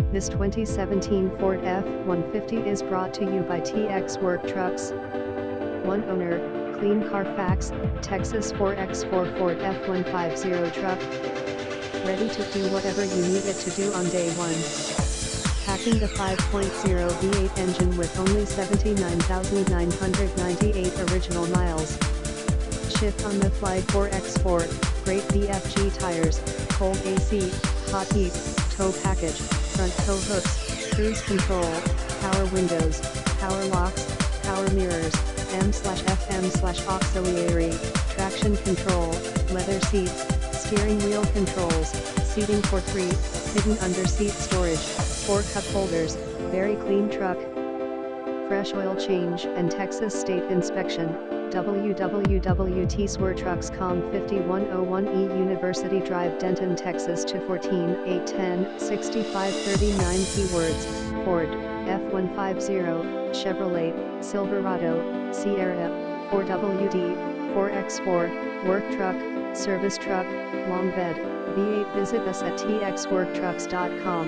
This 2017 Ford F-150 is brought to you by TX Work Trucks. One owner, clean Carfax, Texas 4x4 Ford F-150 truck. Ready to do whatever you need it to do on day one. Packing the 5.0 V8 engine with only 79,998 original miles. Shift on the fly 4x4, great BFG tires, cold AC, hot heat, tow package, front tow hooks, cruise control, power windows, power locks, power mirrors, M/FM/auxiliary, traction control, leather seats, steering wheel controls, seating for 3, hidden under seat storage, 4 cup holders, very clean truck. Fresh oil change and Texas state inspection. www.tswertrucks.com 5101 E University Drive, Denton, Texas 214-810-6539 Keywords: Ford, F-150, Chevrolet, Silverado, Sierra, 4WD, 4x4, work truck, service truck, long bed, V8. Visit us at txworktrucks.com.